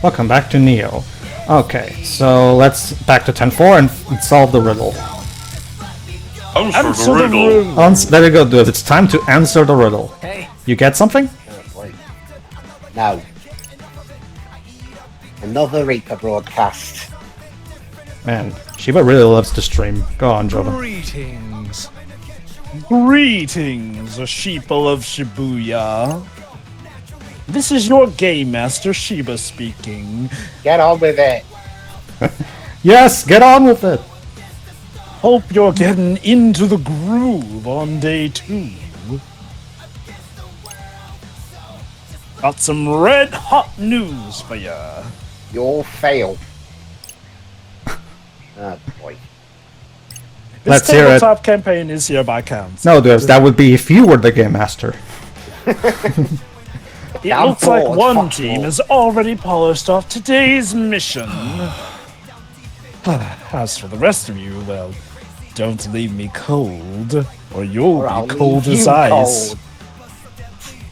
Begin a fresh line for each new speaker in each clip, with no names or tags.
Welcome back to Neo. Okay, so let's back to 10-4 and solve the riddle.
Answer the riddle.
There we go, dude. It's time to answer the riddle.
Hey.
You get something?
No. Another Reaper broadcast.
Man, Shiba really loves to stream. Go on, Jova.
Greetings. Greetings, sheeple of Shibuya. This is your Game Master Shiba speaking.
Get on with it.
Yes, get on with it.
Hope you're getting into the groove on day 2. Got some red hot news for ya.
You'll fail. Oh boy.
This
Let's hear it.
tabletop campaign is hereby cancelled.
No, dude, that would be if you were the game master.
It looks like one team has already polished off today's mission. As for the rest of you, well, don't leave me cold, or you'll be cold as ice.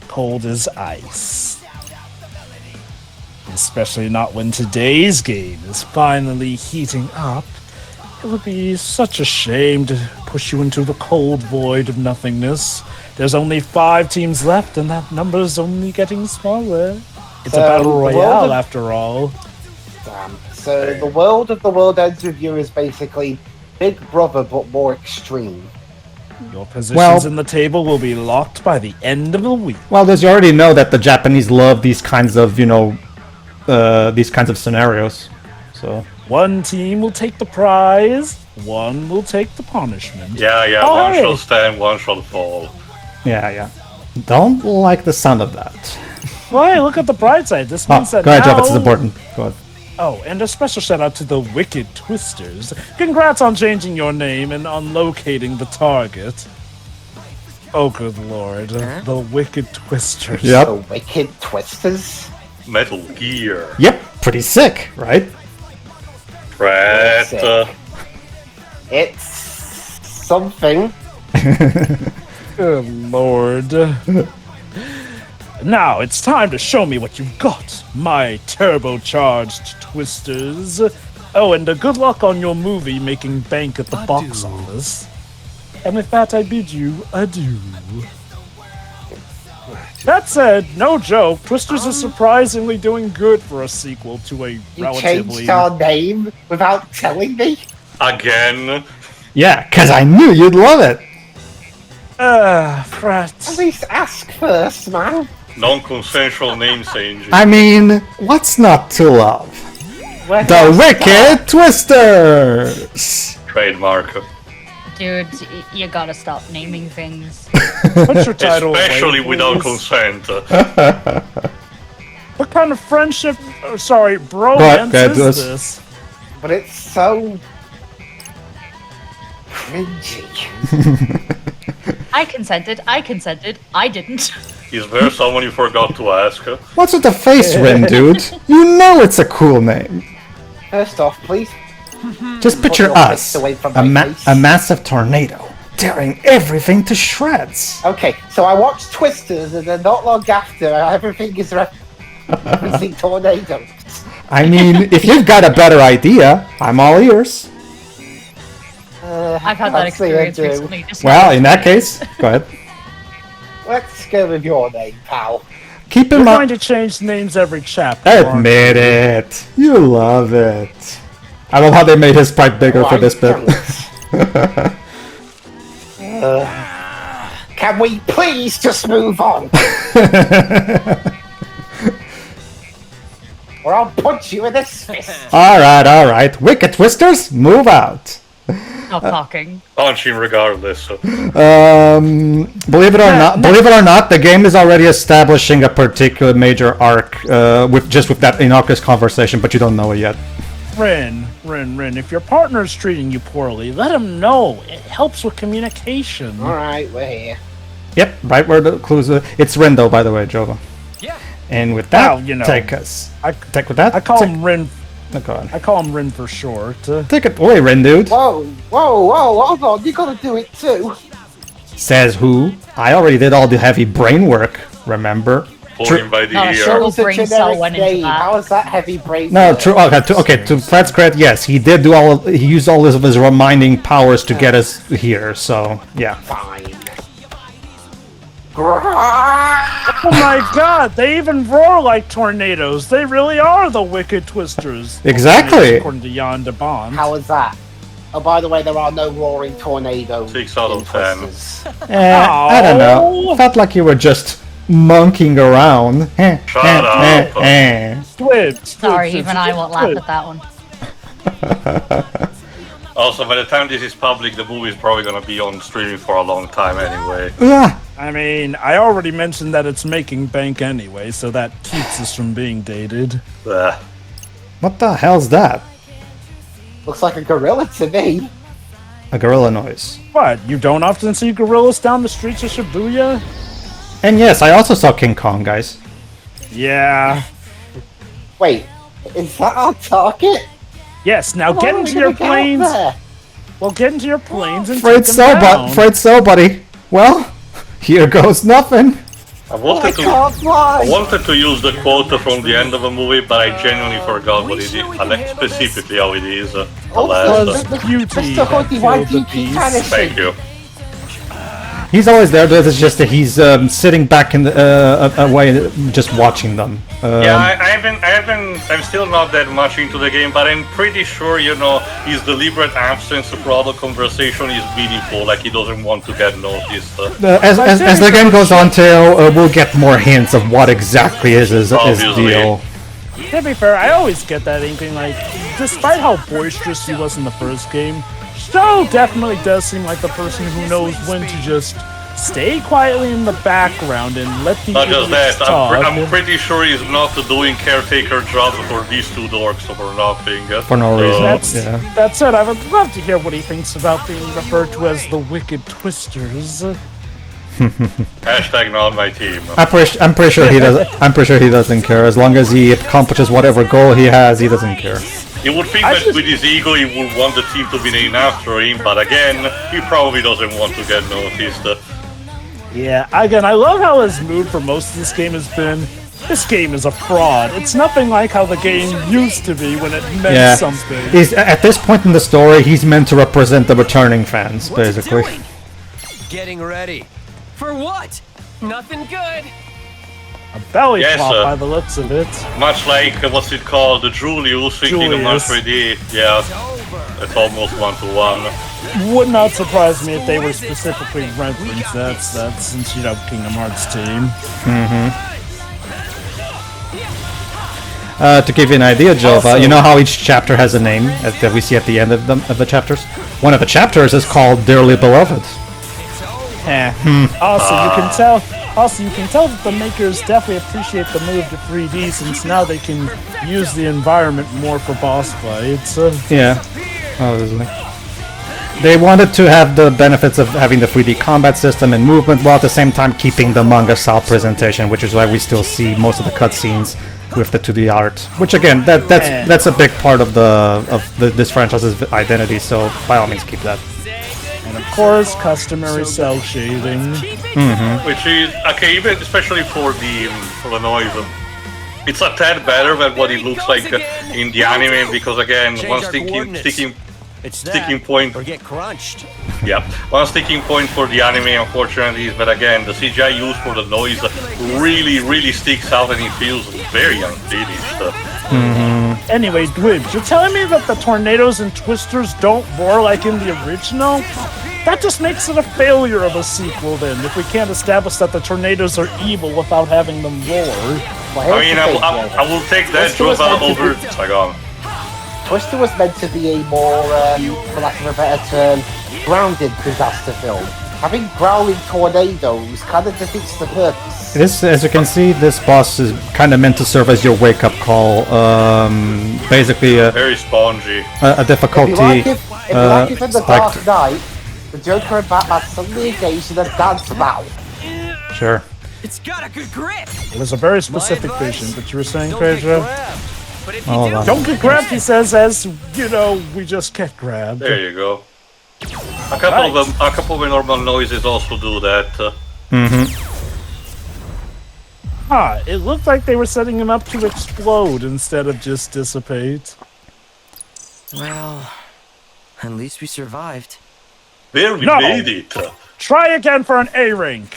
Cold as ice. Especially not when today's game is finally heating up. It would be such a shame to push you into the cold void of nothingness. There's only 5 teams left, and that number's only getting smaller. It's a battle royale, after all.
Damn. So the world of the World Ends With You is basically Big Brother, but more extreme.
Your positions in the table will be locked by the end of the week.
Well, does you already know that the Japanese love these kinds of, these kinds of scenarios. So
one team will take the prize, one will take the punishment.
Yeah,
Oh,
one
hey.
shall stand, one shall fall.
yeah. Don't like the sound of that.
Well, hey, look at the bright side. This means that
Go ahead,
now...
Jeff, it's important. Go ahead.
Oh, and a special shout out to the Wicked Twisters. Congrats on changing your name and on locating the target. Oh, good lord. The Wicked Twisters.
Yep.
The Wicked Twisters?
Metal Gear.
Yep, pretty sick, right?
Threat.
It's something.
Good lord. Now it's time to show me what you've got, my turbocharged twisters. Oh, and good luck on your movie making bank at the box office. And with that, I bid you adieu. That said, no joke, Twisters is surprisingly doing good for a sequel to a
You
relatively...
changed our name without telling me?
Again.
Yeah, because I knew you'd love it.
Frat.
At least ask first, man.
Non-consensual name changing.
I mean, what's not to love?
Where
The
do I
Wicked Twisters!
Trademark.
Dude, you gotta stop naming things.
What's your title?
Especially
Wade,
without
please?
consent.
What kind of friendship, sorry,
Go
bromance
ahead, do
is
this.
this?
But it's so cringy.
I consented, I didn't.
Is there someone you forgot to ask?
What's with the face rim, dude? You know it's a cool name.
First off, please.
Just picture
your
us,
fist away from
a,
my face.
a massive tornado, tearing everything to shreds.
Okay, so I watched Twisters, and then not long after, everything is referencing tornadoes.
I mean, if you've got a better idea, I'm all ears.
I've had that
Actually, I
experience
do.
recently. Just
Well, in that case, go ahead.
Let's go with your name, pal.
Keep in
We're going
mind.
to change names every chapter.
Admit it. You love it. I love how they made his sprite bigger for this bit.
Can we please just move on? Or I'll punch you with this fist.
Alright. Wicked Twisters, move out.
not talking.
Punch him regardless.
Believe it or not, the game is already establishing a particular major arc with that innocuous conversation, but you don't know it yet.
Rin, if your partner's treating you poorly, let him know. It helps with communication.
Alright, we're here.
Yep, right where the clues are. It's Rendo, by the way, Jova.
Yeah.
And with that,
Well, you know,
take us.
I
Take
him Rin.
Oh, go on.
I call him Rin for short.
Take it away, Rin, dude.
Whoa, hold on, you gotta do it too.
Says who? I already did all the heavy brain work, remember?
pulling by the
Not a
ear.
short-
It was a
brain cell
generic
went into
name.
that.
How is that heavy brain?
No,
cell?
true. Okay, to Fred's credit, yes, he did do all. He used all of his reminding powers to get us here. So yeah.
Fine.
Oh my god, they even roar like tornadoes. They really are the wicked twisters.
Exactly.
According to Jan de Bond.
How is that? Oh, by the way, there are no roaring tornadoes.
6 out of
in
10.
Twisters.
I don't know.
Ow.
Felt like you were just monkeying around.
Shut up.
Sorry, even I won't laugh at that one.
Also, by the time this is public, the movie is probably gonna be on streaming for a long time anyway.
Ah,
I mean, I already mentioned that it's making bank anyway, so that keeps us from being dated.
Ugh.
what the hell's that?
Looks like a gorilla to me.
A gorilla noise.
What, you don't often see gorillas down the streets of Shibuya?
And yes, I also saw King Kong, guys.
Yeah.
Wait, is that our target?
Yes, now
How
get
are we
into your
gonna get up
planes.
there?
Well, get into your planes and
Afraid
take
so,
them down.
afraid so, buddy. Well, here goes nothing.
I
I
wanted to.
can't fly.
I wanted to use the quote from the end of a movie, but I genuinely forgot what it is. Specifically how it is. Alas.
Beauty
Mr. Hoodie, why
killed
do you
the
keep
beast.
Thank
vanishing?
you.
He's always there, but it's just that he's sitting back in the away, just watching them.
Yeah, I'm still not that much into the game, but I'm pretty sure, his deliberate absence throughout the conversation is meaningful, like he doesn't want to get noticed.
As the game goes on, we'll get more hints of what exactly is his
Obviously.
deal.
To be fair, I always get that inkling, like, despite how boisterous he was in the first game, Stowe definitely does seem like the person who knows when to just stay quietly in the background and let the
Not just
idiots
that,
talk.
I'm pretty sure he's not doing caretaker jobs for these two dorks for nothing.
For no reason.
That's, that said, I would love to hear what he thinks about being referred to as the Wicked Twisters.
Hashtag not my team.
I'm pretty sure he does. I'm pretty sure he doesn't care. As long as he accomplishes whatever goal he has, he doesn't care.
You would think that with his ego he would want the team to be named after him, but again, he probably doesn't want to get noticed.
Yeah, again, I love how his mood for most of this game has been, this game is a fraud. It's nothing like how the game used to be when it meant something.
He's at this point in the story, he's meant to represent the returning fans, basically.
What's it doing? Getting ready. For what? Nothing good.
A belly
Yes,
flop by the looks of it.
Much like, what's it called, the Julius in Kingdom Hearts
Julius.
3D. Yeah, it's almost 1-to-1.
Would not surprise me if they were specifically referenced that since, Kingdom Hearts team.
To give you an idea, Jova, you know how each chapter has a name that we see at the end of the chapters? One of the chapters is called Dearly Beloved.
Also, you can tell that the makers definitely appreciate the move to 3D since now they can use the environment more for boss fights.
Yeah, obviously. They wanted to have the benefits of having the 3D combat system and movement, while at the same time keeping the manga-style presentation, which is why we still see most of the cutscenes with the 2D art. Which again, that's a big part of this franchise's identity. So by all means, keep that.
And of course, customary cell shading.
Which is, okay, even especially for the noise. It's a tad better than what it looks like in the anime, because again, one sticking point.
Or get crunched.
Yeah, one sticking point for the anime, unfortunately, is that again, the CGI used for the noise really sticks out and it feels very unfinished.
Anyway, Dwibs, you're telling me that the tornadoes and twisters don't roar like in the original? That just makes it a failure of a sequel then, if we can't establish that the tornadoes are evil without having them roar.
Well,
I mean, I will take that Jova over.
Twister was meant to be a more, for lack of a better term, grounded disaster film. Having growling tornadoes kind of defeats the purpose.
This, as you can see, this boss is kind of meant to serve as your wake-up call. Basically,
Very spongy.
a difficulty.
If you like it in the Dark Knight, the Joker and Batman suddenly engaged in a dance battle.
Sure.
It's got a good grip.
It was a very specific vision, but you were saying,
Don't get
Pedro?
grabbed. But if you
Hold
do,
on.
Don't get grabbed, he says, as, we just get grabbed.
There you go. A couple of the normal noises also do that.
Huh, it looked like they were setting him up to explode instead of just dissipate.
Well, at least we survived.
There we
No.
made it.
Try again for an A rank.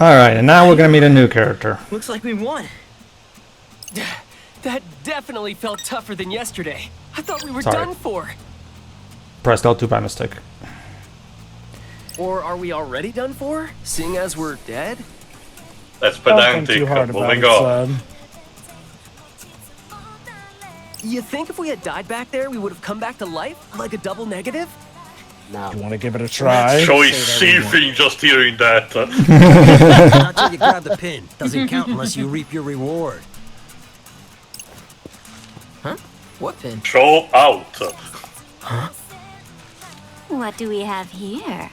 Alright, and now we're gonna meet a new character.
Looks like we won. That definitely felt tougher than yesterday. I thought we were
Sorry.
done for.
Pressed L2 by mistake.
Or are we already done for, seeing as we're dead?
That's
Don't
pedantic.
think too hard about
Moving
it,
on.
son.
You think if we had died back there, we would have come back to life? Like a double negative?
No.
You want to give it a try?
Choice seething just hearing that.
Not till you grab the pin. Doesn't count unless you reap your reward.
Huh? What pin?
Show out.
What do we have here?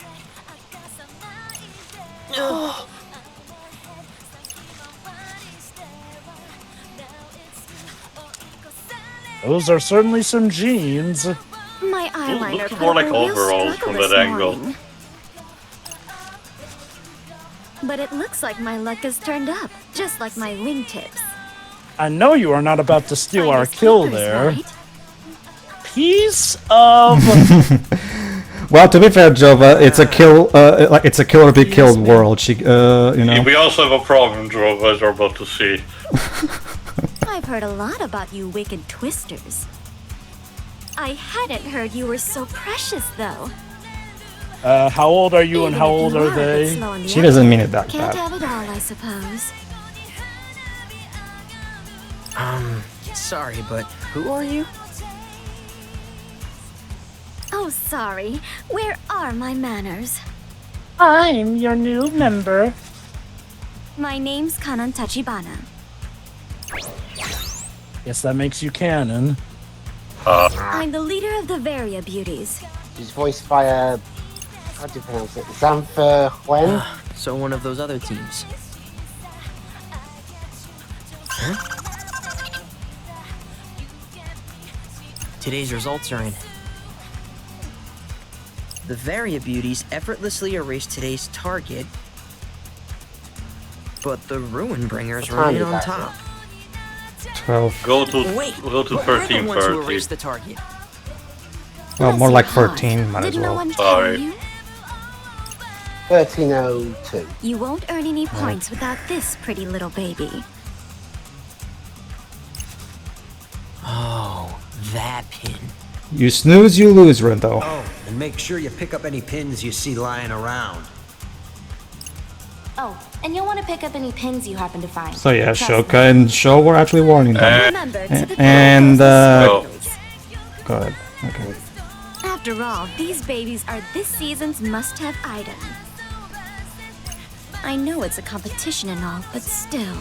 Those are certainly some jeans.
My eyeliner
looks
put
more
up
like
a real
overalls
struggle
from
this
that angle.
morning. But it looks like my luck has turned up, just like my wingtips.
I know you are not about to steal our
Finest
kill
keepers,
there.
right?
Piece of...
Well, to be fair, Jova, it's a kill, it's a kill or be killed world. She, you know.
We also have a problem, Drove, as we're about to see.
I've heard a lot about you wicked twisters. I hadn't heard you were so precious, though.
how old are you and
Even
how
if
old
you
are
a bit
they?
slow on the
She doesn't mean it that
Can't
bad.
have it all, I suppose.
Sorry, but who are you?
Oh, sorry. Where are my manners?
I'm your new member.
My name's Kanon Tachibana.
Guess that makes you canon.
I'm the leader of the Varia Beauties.
She's voiced by how do you pronounce it? Xantha Huen?
So one of those other teams. Huh? Today's results are in. The Varia Beauties effortlessly erased today's target, but the Ruin Bringers remain on top.
12.
Go to
Wait,
go to
we're the ones who
1330.
erased the target.
Well, more
Bless
like
your heart.
13, might as
Didn't no
well.
one tell
Sorry.
you?
1302.
You won't earn any points without this pretty little baby.
Oh, that pin.
You snooze, you lose, Rindo.
Oh, and make sure you pick up any pins you see lying around.
Oh, and you'll want to pick up any pins you happen to find.
So yeah,
Trust
Shoka and Sho were actually warning them.
Remember, to the
and,
Oh.
Go ahead. Okay.
After all, these babies are this season's must-have item. I know it's a competition and all, but still.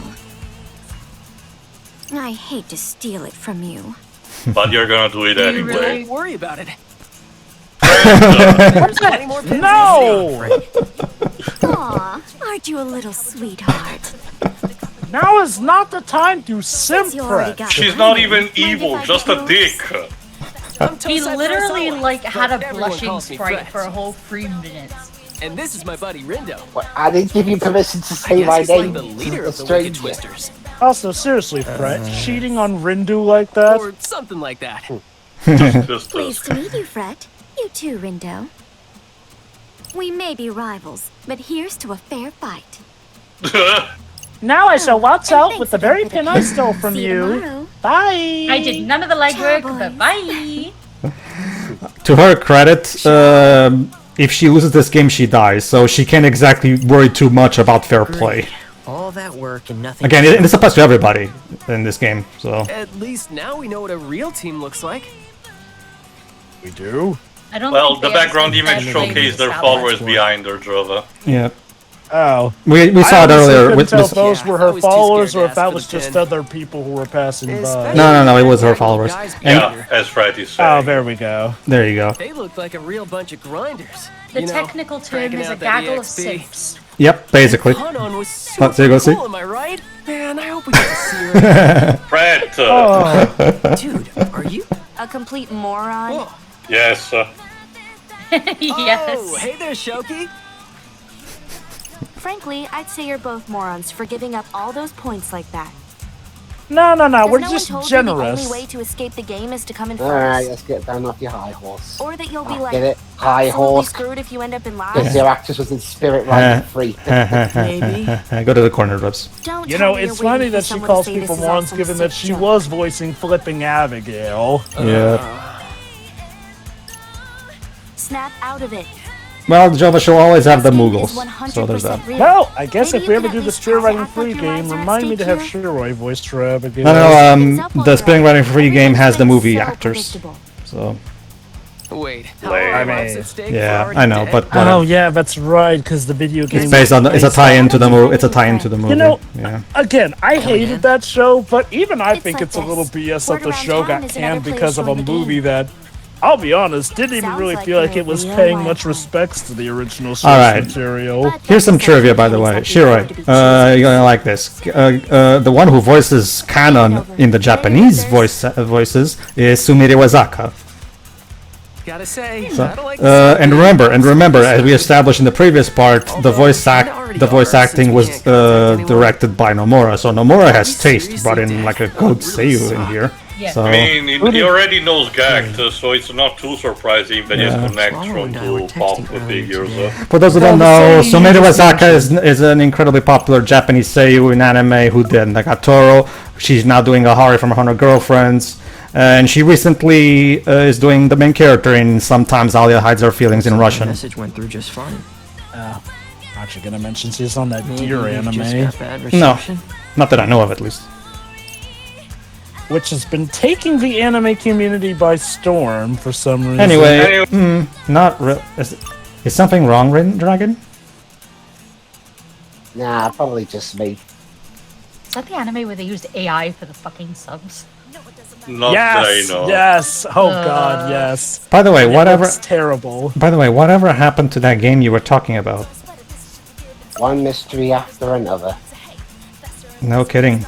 I hate to steal it from you.
But you're gonna do it anyway.
Don't worry about it. There's plenty more pins.
No!
Aw, aren't you a little sweetheart?
Now is not the time to
Since you already
simp.
got
She's
the
not
honey,
even
mind if
evil,
I
just
get
a
yours?
dick.
He literally like had a
But everyone
blushing
calls me
sprite
Fred.
for a whole 3 minutes.
And this is my buddy Rindo.
Well, I didn't give you permission to
I
say
guess
my
he's
name.
like the leader
a
of the Wicked
stranger.
Twisters.
Also, seriously, Fred, cheating on Rindu like that?
Or something like that.
Just
Pleased to meet you, Fred. You too, Rindo. We may be rivals, but here's to a fair fight.
Now I shall watch
And
out
thanks
with the
again
very
for the
pin I
pin.
stole from
See you
you.
tomorrow.
Bye!
I did none of the legwork,
Ciao,
but
boys.
bye.
To her credit, if she loses this game, she dies. So she can't exactly worry too much about fair play.
All that work and nothing.
Again, it applies to everybody in this game. So
At least now we know what a real team looks like.
We do?
I don't
Well,
think
the
they
background
actually
image
said
showcased
ladies
their
out
followers
much.
behind her, Drova.
yeah,
Oh.
we saw
I
it
honestly
earlier.
couldn't
With,
tell if
with,
those
Yeah,
were
I
her
was too
followers
scared
or
to
if that
ask
was
for the
just
pin.
other people who were passing by.
No, it was her followers.
Guys
And
Yeah, as Fred is saying.
Oh, there we go.
there you go.
They look like a real bunch of grinders.
The
You know,
technical term
cranking
is a
out that
gaggle of
EXP.
simps.
Yep, basically.
Kanon was
Oh,
super
so you go see?
cool, am I right? Man, I hope we get to see her.
Fred,
Oh,
Dude, are you?
A complete moron.
Whoa.
yes.
Yes.
Oh, hey there, Shoki.
Frankly, I'd say you're both morons for giving up all those points like that.
No,
Has
we're
no
just
one told you the only
generous.
way to escape the game is to come in
Alright,
first?
let's get down off your high horse.
Or that you'll be
I
like,
get it. High
absolutely
horse.
screwed if you end up in
Because
last?
your actress was in spirit riding free.
Maybe.
Go to the corner, Rubs.
Don't
You
tell
know,
me
it's
you're waiting
funny
for
that she
someone to
calls
say this
people
is all
morons
some
given that
sick
she
joke.
was voicing Flipping Abigail.
Yeah.
Snap out of it.
Well, Jova should always have the
This game
Moogles,
is 100%
so there's that.
real.
Well, I guess
Maybe
if we
you
ever
can
do
at
the
least
Spirit
try to
Riding
act like
Free
your
game,
lives are at
remind me to have
stake
Shiroi voice for Abigail.
The Spring Riding Free game has the movie actors, so
Wait,
Lame.
I mean,
yeah, I know, but
Oh
whatever.
yeah, that's right, because the video game
It's based on it's a
based
tie-in to the movie. It's a tie-in to the movie.
You know,
yeah.
again, I hated that show, but even I think
like
it's a little
this.
BS
Word
that the
around
show
town
got
is another
canned
player
because of a
showing the
movie
game.
that, I'll be honest, didn't even
Sounds
really
like
feel like
you're
it was
real
paying
wild.
much respects to the original source
Alright.
material.
But
Here's some
that doesn't
trivia, by the
mean
way.
exactly
Shiroi,
how to be choosy.
you're gonna like this. The one who voices Kanon in the Japanese voices is Sumire Wazaka.
Gotta say,
So,
I don't like
and remember, as we established in the previous part, the voice acting was directed by Nomura. So Nomura has taste, brought in like a good seiyu in here.
Yeah.
So
I mean, he already knows Gact, so it's not too surprising that he has connection to pop figures.
for those who don't know, Sumire Wazaka is an incredibly popular Japanese seiyuu in anime who did Nagatoro. She's now doing a Hari from Her Girlfriends. And she recently is doing the main character in Sometimes Alia Hides Her Feelings in Russian.
Message went through just fine.
Aren't you gonna mention she's on that
Maybe
Deer
we've
anime,
just got bad
No,
reception.
not that I know of at least.
which has been taking the anime community by storm for some reason.
Anyway, not real. Is something wrong, Rin Dragon?
Nah, probably just me.
Is that the anime where they used AI for the fucking subs?
Not that I
Yes,
know.
yes, oh god, yes.
By the way, whatever.
It's terrible.
By the way, whatever happened to that game you were talking about?
One mystery after another.
No kidding.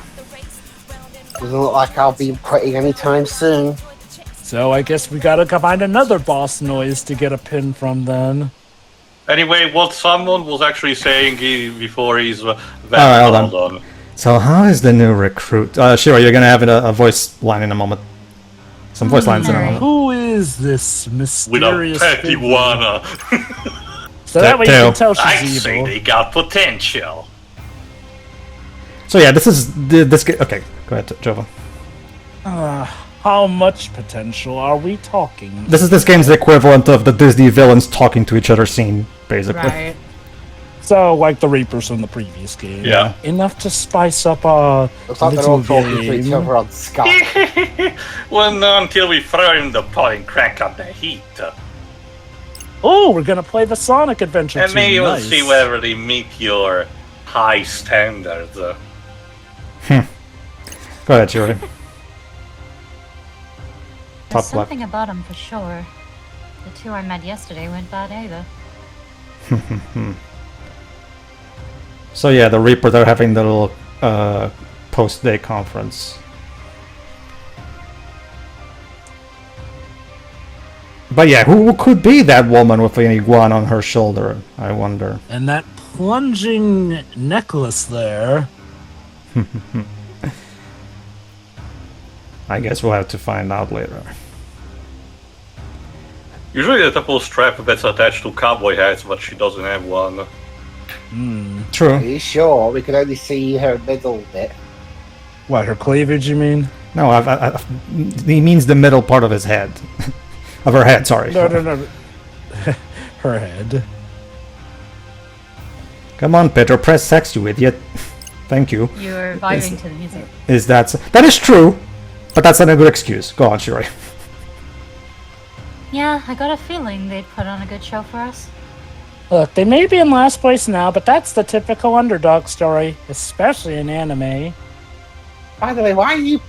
Doesn't look like I'll be quitting anytime soon.
So I guess we gotta find another boss noise to get a pin from then.
Anyway, what someone was actually saying before he's
Alright, hold on. So how is the new recruit? Shiro, you're gonna have a voice line in a moment. Some voice lines in a moment.
Who is this
with a
mysterious figure?
Tachibana.
So that way you
Tail.
can tell
I
she's
say
evil.
they got potential.
So yeah, this is this. Okay, go ahead, Jova.
How much potential are we talking?
This game's the equivalent of the Disney villains talking to each other scene, basically.
Right.
So, like the Reapers from the previous game.
Yeah.
Enough to spice up a
Looks like they're
little
all talking to each
game.
other on Skype.
Well, no, until we throw in the pot and crank up the heat.
Oh, we're gonna play the Sonic Adventure
And
2.
maybe we'll
Nice.
see whether they meet your high standards.
Go ahead, Shiro.
There's
Top left.
something about him for sure. The two I met yesterday went bad either.
So yeah, the Reaper, they're having the little post-day conference. But yeah, who could be that woman with an iguana on her shoulder, I wonder?
And that plunging necklace there.
I guess we'll have to find out later.
Usually the double strap that's attached to cowboy hats, but she doesn't have one.
Are
True.
you sure? We can only see her middle bit.
What, her cleavage, you mean?
No, he means the middle part of his head. Of her head, sorry.
No. Her head.
Come on, Pedro, press sex, you idiot. Thank you.
You're vibing to the music.
That is true, but that's not a good excuse. Go on, Shiroi.
Yeah, I got a feeling they'd put on a good show for us.
Look, they may be in last place now, but that's the typical underdog story, especially in anime.
By the way, why are you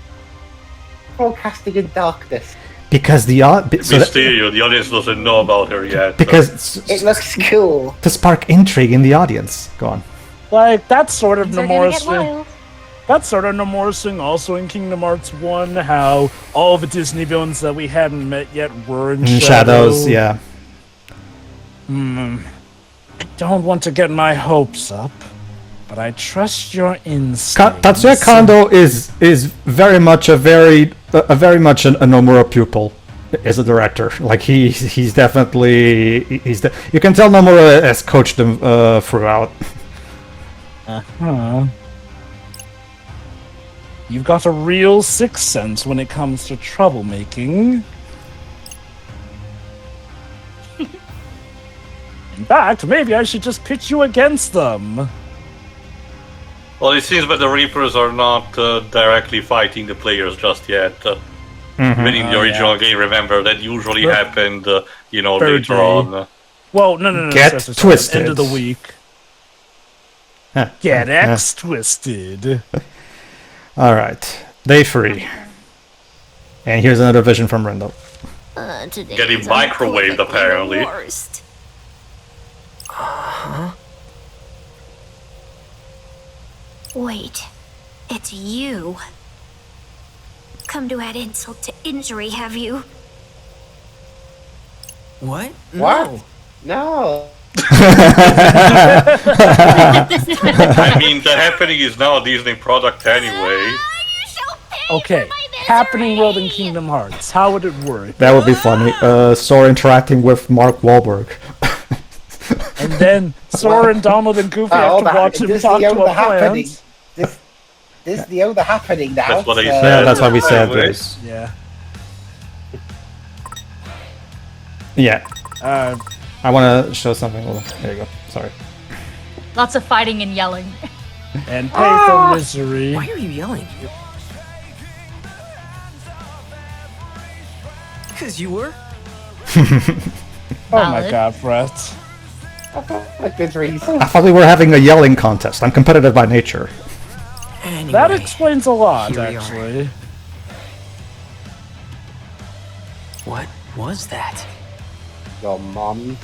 broadcasting in darkness?
Because the
Mysterio, the audience doesn't know about her yet.
because
It looks cool.
to spark intrigue in the audience. Go on.
Like, that's sort of
Things are gonna
Nomura's
get wild.
That's sort of Nomura's thing also in Kingdom Hearts 1, how all the Disney villains that we hadn't met yet were in
Shadows, yeah.
don't want to get my hopes up, but I trust your instincts.
Tatsuya Kondo is very much a Nomura pupil as a director. Like he's definitely you can tell Nomura has coached him throughout.
You've got a real sixth sense when it comes to troublemaking. In fact, maybe I should just pitch you against them.
Well, it seems that the Reapers are not directly fighting the players just yet. Even in the original game, remember, that usually happened, later on.
Well, no.
Get twisted.
End of the week. Get X twisted.
Alright, day 3. And here's another vision from Rendell.
Getting microwaved, apparently.
Wait, it's you. Come to add insult to injury, have you?
What?
What? No.
I mean, the Happening is now a Disney product anyway.
Okay, Happening World in Kingdom Hearts. How would it work?
That would be funny. Sora interacting with Mark Wahlberg.
And then Sora and Donald and Goofy have to watch him talk to a plant.
This is the other Happening now.
That's what he said.
Yeah, that's what we said. This.
Yeah.
Yeah. I want to show something. Oh, there you go. Sorry.
Lots of fighting and yelling.
And pay for misery.
Why are you yelling? Because you were?
Oh my god, Brett.
A good reason.
I thought we were having a yelling contest. I'm competitive by nature.
Anyway,
That explains a lot,
here we are.
actually.
What was that?
Your mom.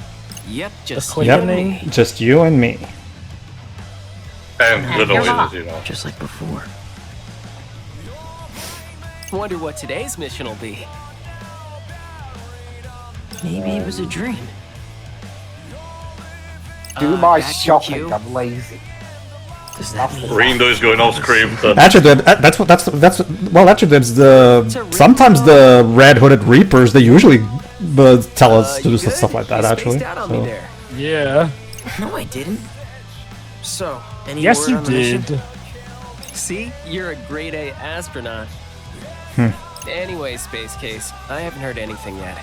Yep, just
quickening.
Yep, just you and me.
And the
your mom.
noises,
just like before. Wonder what today's mission will be. Maybe it was a dream.
Do my
got you,
shopping.
Q.
I'm lazy.
Does that mean
Rindo is going off script.
Actually, that's the sometimes the Red Hooded Reapers. They usually tell us to do
you
stuff
good?
like that.
You
Actually,
spaced out on me
so.
there.
Yeah.
No, I didn't. So, any
Yes,
word
you
on the mission?
did.
See? You're a grade A astronaut. Anyway, Space Case, I haven't heard anything yet.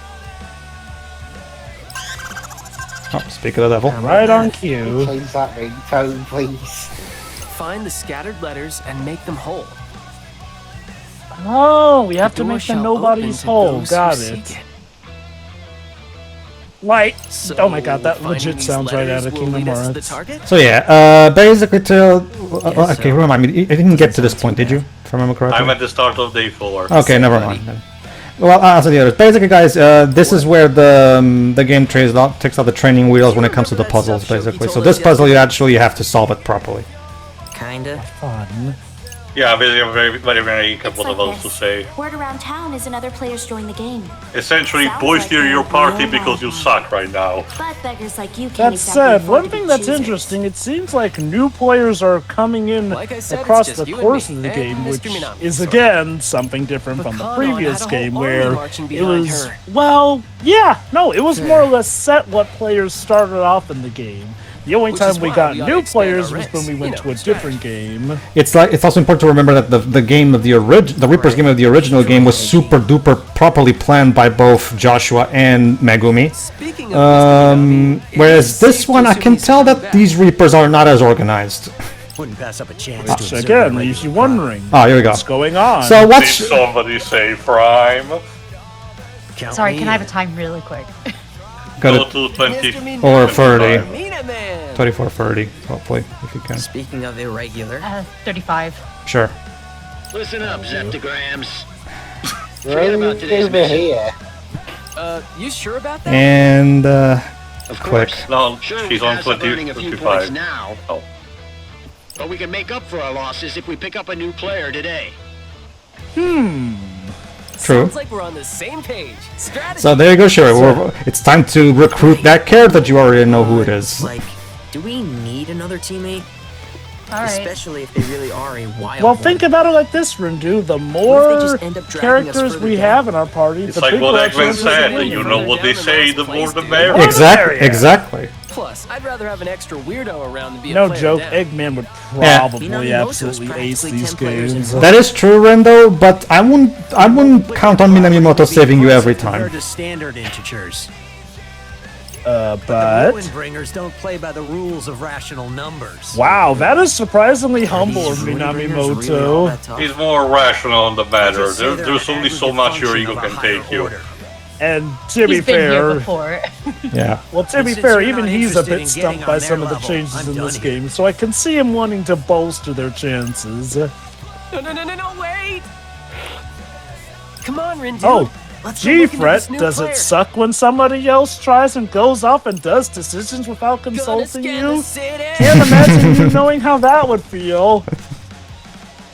Oh, speak of the devil.
Right on cue.
Change that ringtone, please.
Find the scattered letters and make them whole.
Oh, we have to
Door
make the
shall
nobody's
open to
whole.
those
Got
who
it.
seek
Like,
So,
oh my god, that
finding
legit
these
sounds right out
letters
of
will
Kingdom
lead us to the
Hearts.
target?
So yeah, basically okay,
so.
remind me. You didn't get to this point, did you? If I remember correctly.
I'm at the start of day 4.
Okay, never mind. Then. Well, I'll answer the others. Basically, guys, this is where the game takes out the training wheels when it comes to the puzzles, basically. So this puzzle, you actually have to solve it properly.
Kinda.
Fun.
Yeah, very, very, very couple
It's
of
like
us to
this.
say.
Word around town is another players join the game.
Essentially,
Sounds
boys
like
steer your
they're
party
real
because you suck right now.
But beggars like you can't
That
exactly
said,
afford
one
to
thing
be
that's
choosers.
interesting, it seems like new players are coming in
Like I said,
across
it's
the
just you and
course
me
of the
and
game,
Mr.
which
Minami,
is
sorry.
again something different from the
Kanon
previous
had a whole
game
army
where
marching
it
behind
was,
her.
well, yeah, no, it was more or less set what players started off in the game. The only
Which
time
is
we
why
got
we ought to
new
expand
players
our
was when we
ranks.
went
You
to
know,
a different game.
It's also important to remember that the game of the Reaper's game of the original game was super duper properly planned by both Joshua and Megumi.
Speaking of
Whereas this one, I can tell that these Reapers are not as organized.
Wouldn't pass up a chance
Which
to observe
again
the
leaves you
regular
wondering
Oh, here we go.
what's going on.
So
Did
what's
somebody say Prime?
Count
Sorry,
me
can I have a
in.
time really quick?
got
Go
it?
to 20.
Or 30.
Mina Man.
24:30, hopefully, if you can.
Speaking of irregular,
35.
Sure.
Listen up, Zeptograms.
Right over here.
You sure about that?
And
Of
Quick.
course.
No,
Sure,
she's
we
on
pass up earning a few points
25.
now.
Oh.
But we can make up for our losses if we pick up a new player today.
true.
Sounds like we're on the same page. Strategy.
So there you go, sure. It's time to recruit that character that you already know who it is.
like Do we need another teammate?
Alright.
Especially if they really are a wild
Well,
one.
think about it like this, Rindu. The
What if they
more
just end up dragging us
characters
further
we
down?
have in our party,
It's
the
like
bigger
what
our
Eggman
chances of
said.
winning.
You know what they say, the more the
Oh,
merrier.
Exactly.
yeah.
Exactly.
Plus, I'd rather have an extra weirdo around than be a
No
player
joke,
down.
Eggman would
Yeah.
probably
Minamoto's
absolutely ace
practically
these
10 players
games.
in
That is true, Rendo, but I wouldn't count on Minamoto saving you every time.
Compared to standard integers.
But
The Ruinbringers don't play by the rules of rational numbers.
wow, that is surprisingly
Are
humble
these
of
Ruinbringers really all
Minamoto.
that tough?
He's more rational on the matter.
Just say they're
There's
an
only so
aggregate
much your
function
ego
of a
can
higher
take you.
order.
And to be
He's been here
fair,
before.
Yeah.
well, to be
Since
fair,
you're
even
not
he's a
interested
bit
in
stumped
getting
by
on
some
their
of the
level,
changes
I'm
in this
done here.
game, so I can see him wanting to bolster their chances.
No, wait! Come on, Rindu.
Oh,
Let's go
gee,
look into
Fret,
this new
does
player.
it suck when somebody else tries and goes off and does decisions without
Gonna
consulting
scan
you?
the city.
Can't imagine you knowing how that would feel.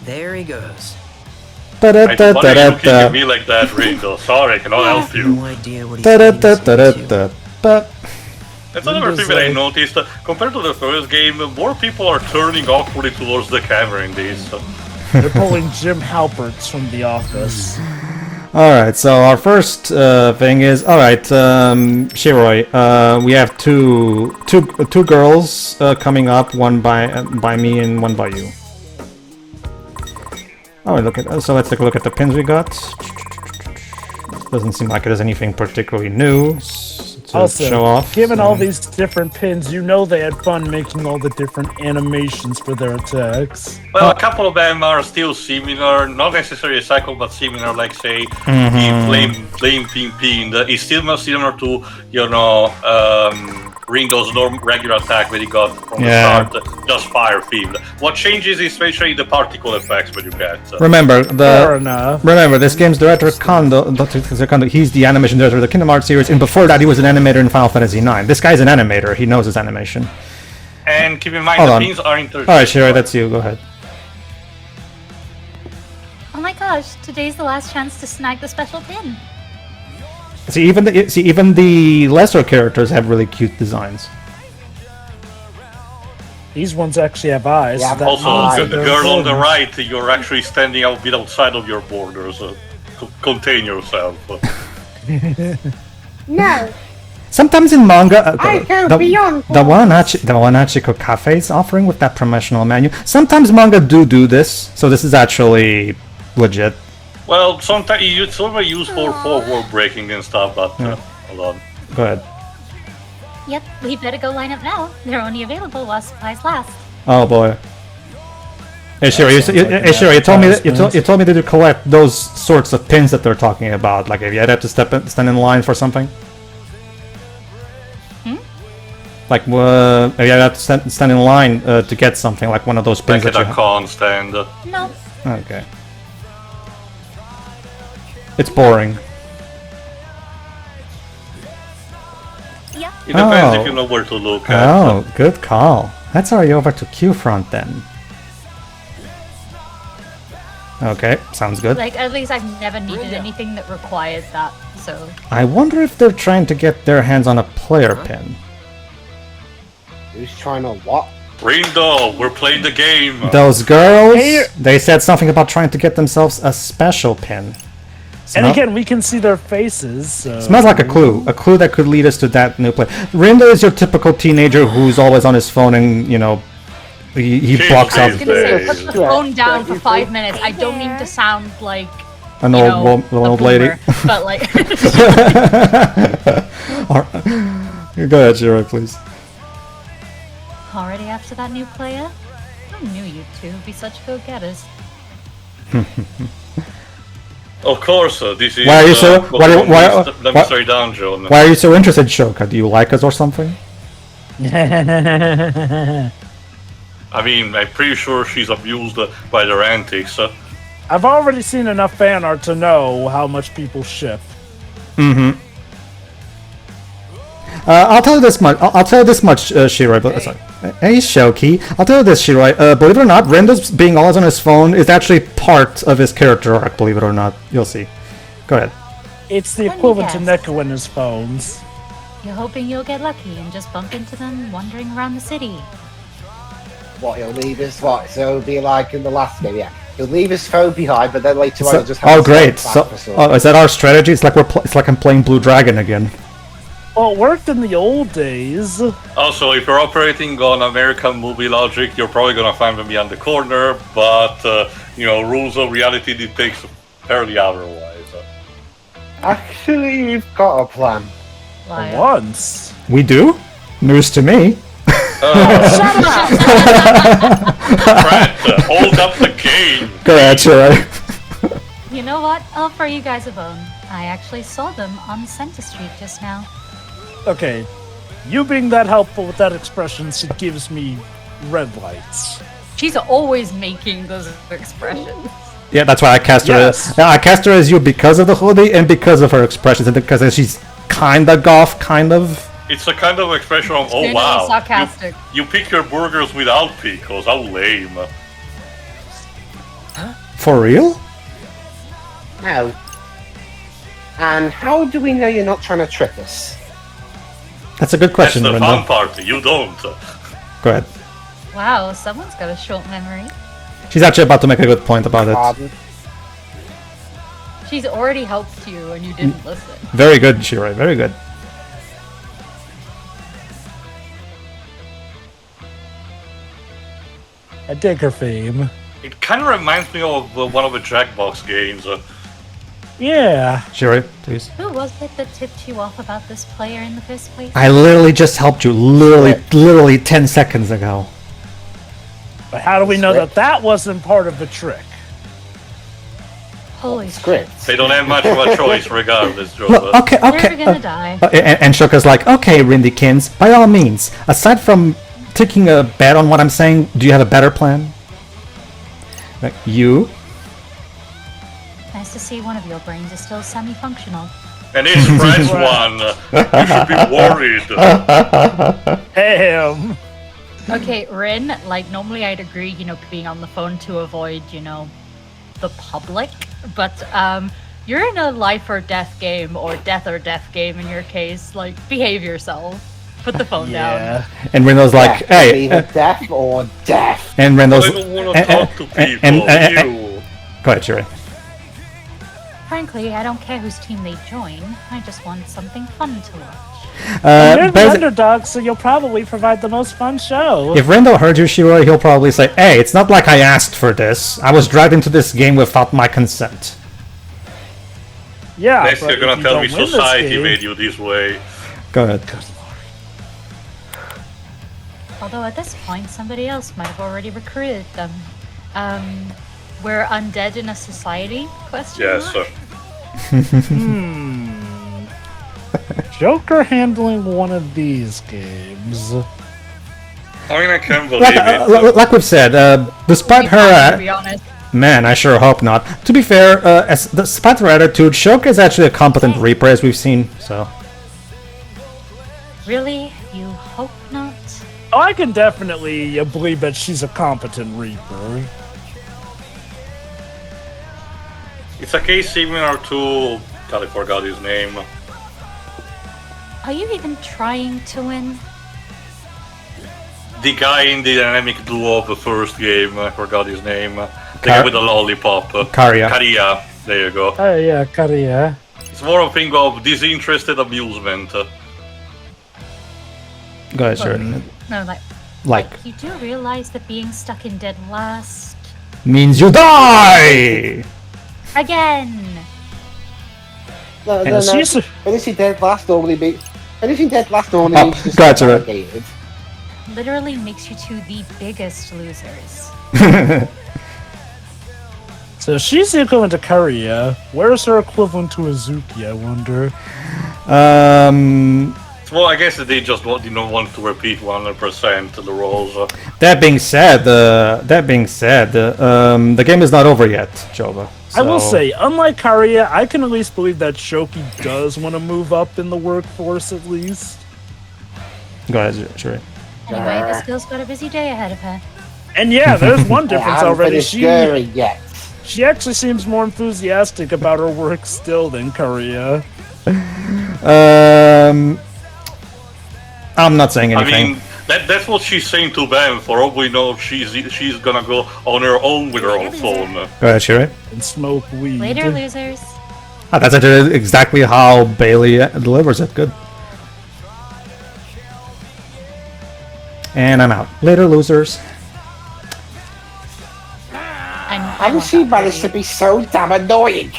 There he goes.
Why are you looking at me like that, Ringo? Sorry, I cannot help you.
No idea what he's leading us into.
But
That's another thing that I noticed. Compared to the first game, more people are turning awkwardly towards the camera in this.
They're pulling Jim Halperts from The Office.
alright, so our first thing is alright, Shiroi, we have two girls coming up, one by me and one by you. Oh, so let's take a look at the pins we got. Doesn't seem like there's anything particularly new to
Also,
show off.
given all these different pins, you know they had fun making all the different animations for their attacks.
Well, a couple of them are still similar, not necessarily cycle, but similar. Like say, the flame pin pin is still similar to Ringo's regular attack that he got from the start, just fire themed. What changes is especially the particle effects that you get.
Remember
Fair enough.
this game's director Kondo, he's the animation director of the Kingdom Hearts series, and before that he was an animator in Final Fantasy IX. This guy's an animator, he knows his animation.
And keep in mind,
Hold
the
on.
pins are interchangeable.
Alright, Shiroi, that's you, go ahead.
Oh my gosh, today's the last chance to snag the special pin.
See, even the lesser characters have really cute designs.
These ones actually have eyes.
Yeah,
so that
Also,
means
the
that they're
girl on the
important.
right, you're actually standing a bit outside of your borders. Contain yourself.
No.
Sometimes in manga,
I go beyond
the Wanachiko Cafe is offering with that promotional menu. Sometimes manga do this, so this is actually legit.
Well, sometimes it's only used for wall breaking and stuff, but hold on.
Go ahead.
Yep, we better go line up now. They're only available while supplies last.
Oh boy. Hey Shiro, you told me that you collect those sorts of pins that they're talking about. Like if you had to stand in line for something. Like if you had to stand in line to get something, like one of those pins
Like
that
at
you
a con stand.
No.
Okay. It's boring.
Yep.
It depends if you know where to look at.
Oh, good call. Let's hurry over to Q front then. Okay, sounds good.
Like, at least I've never needed anything that requires that, so...
I wonder if they're trying to get their hands on a player pin.
Who's trying to what?
Rindo, we're playing the game.
Those girls, they said something about trying to get themselves a special pin.
And again, we can see their faces. So.
Smells like a clue that could lead us to that new play. Rindo is your typical teenager who's always on his phone and, you know, he blocks
I
out
was gonna say, put the phone down for 5 minutes. I don't mean to sound like
an old lady.
But like...
Go ahead, Shiro, please.
Already after that new player? I knew you two would be such go-getters.
Of course, this is.
Why are you so? Why are you so interested, Shoka? Do you like us or something?
I mean, I'm pretty sure she's abused by their antics.
I've already seen enough fan art to know how much people ship.
Mm-hmm. I'll tell you this much. Shiroi. Sorry. Hey, Shoki. I'll tell you this, Shiroi. Believe it or not, Rendo's being always on his phone is actually part of his character arc. Believe it or not, you'll see. Go ahead.
It's the equivalent to Neko and his phones.
You're hoping you'll get lucky and just bump into them wandering around the city.
What, he'll leave his what? So it'll be like in the last game, yeah. He'll leave his phone behind, but then later on he'll just have
oh,
to
great.
step
So,
back for something.
is that our strategy? It's like it's like I'm playing Blue Dragon again.
Well, it worked in the old days.
Also, if you're operating on American movie logic, you're probably gonna find them behind the corner, but, rules of reality dictates fairly otherwise.
Actually, you've got a plan.
Liar.
Once.
We do? News to me.
Brett, hold up the game!
Go ahead, Shirai.
You know what? I'll throw you guys a bone. I actually saw them on Center Street just now.
Okay, you being that helpful with that expression gives me red lights.
She's always making those expressions.
Yeah, that's why I cast her.
Yes.
I cast her as you because of the hoodie and because of her expressions, and because she's kinda goth, kind of.
It's a kind of expression of, oh
Extremely
wow,
sarcastic.
you pick your burgers without pickles, how lame.
For real?
No. And how do we know you're not trying to trick us?
That's a good
That's
question,
the
Rindo.
fun part, you don't.
Go ahead.
Wow, someone's got a short memory.
She's actually about to make a good point about it.
Pardon?
She's already helped you and you didn't listen.
Very good, Shirai. Very good.
I dig her fame.
It kind of reminds me of one of the Jackbox games.
Yeah.
Shirai, please.
Who was it that tipped you off about this player in the first place?
I literally just helped you. Literally 10 seconds ago.
But how do we know that that wasn't part of the trick?
Holy
Script.
They don't have much of a choice regardless, Joe.
Look, okay.
Never gonna die.
And Shoka's like, okay, Rindykins, by all means, aside from taking a bet on what I'm saying, do you have a better plan? Like, you?
Nice to see one of your brains is still semi-functional.
And it's Fred's one. You should be worried.
Damn.
Okay, Rin, like normally I'd agree, being on the phone to avoid, the public, but you're in a life or death game, or death or death game in your case, like, behave yourself. Put the phone down.
And Rendo's like, hey.
Either death or death.
And Rendo's.
I don't want to talk to people. You.
Go ahead, Shirai.
Frankly, I don't care whose team they join. I just want something fun to watch.
You're the underdog, so you'll probably provide the most fun show.
If Rendo heard you, Shirai, he'll probably say, hey, it's not like I asked for this. I was dragged into this game without my consent.
Yeah,
Next
but
you're gonna
if
tell me
you don't win this
society
game-
made you this way.
Go ahead.
Although at this point, somebody else might have already recruited them. We're undead in a society? Question
Yes,
mark?
Joker handling one of these games.
I mean, I can't believe it.
Like we've said, despite
Be fine, to
her...
be honest.
Man, I sure hope not. To be fair, despite her attitude, Shoka is actually a competent Reaper, as we've seen, so...
Really? You hope not?
Oh, I can definitely believe that she's a competent Reaper.
It's a case similar to... God, I forgot his name.
Are you even trying to win?
The guy in the dynamic duo of the first game, I forgot his name. The guy with the lollipop.
Karia.
Karia, there you go.
Oh yeah, Karia.
It's more of a thing of disinterested amusement.
Go ahead, sure.
No,
Like,
you do realize that being stuck in dead last...
means you die!
Again!
No. Finishing dead last normally means... Finishing dead last normally means just
gotcha.
relegated.
Literally makes you two the biggest losers.
So she's the equivalent to Karia. Where's her equivalent to Azuki, I wonder?
Well, I guess they just didn't want to repeat 100% the roles.
That being said, the game is not over yet, Jova.
I will
so-
say, unlike Karia, I can at least believe that Shoki does want to move up in the workforce at least.
Go ahead, sure.
Anyway, this girl's got a busy day ahead of her.
And yeah, there's one
I
difference
haven't
already.
finished Gary yet.
She actually seems more enthusiastic about her work still than Karia.
I'm not saying anything.
I mean, that's what she's saying to Ben. For all we know, she's gonna go on her own with her own phone.
Go ahead, Shiri.
And smoke weed.
Later, losers.
That's actually exactly how Bailey delivers it. Good. And I'm out. Later, losers.
How does she manage to be so damn annoying?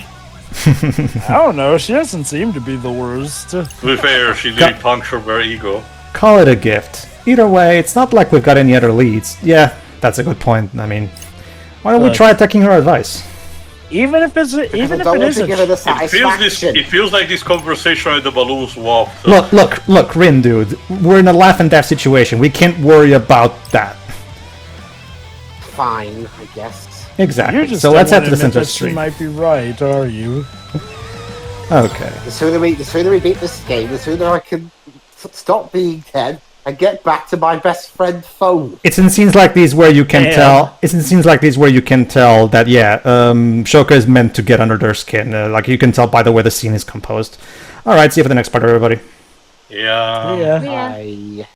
I don't know, she doesn't seem to be the worst.
To be fair, she did puncture her ego.
Call it a gift. Either way, it's not like we've got any other leads. Yeah, that's a good point. I mean, why don't we try taking her advice?
Even if it isn't,
It feels like this conversation at the balloon swap.
Look, Rin, dude. We're in a laugh and death situation. We can't worry about that.
Fine, I guess.
Exactly.
Just
so let's head to the
admit
center
that
street.
She might be right, are you?
Okay.
The sooner we beat this game, the sooner I can stop being Ted and get back to my best friend phone.
It's in scenes like these where you can tell. It's in scenes like these where you can tell that Shoka is meant to get under their skin. Like you can tell by the way the scene is composed. All right. See you for the next part, everybody.
Yeah.
Yeah.
Bye.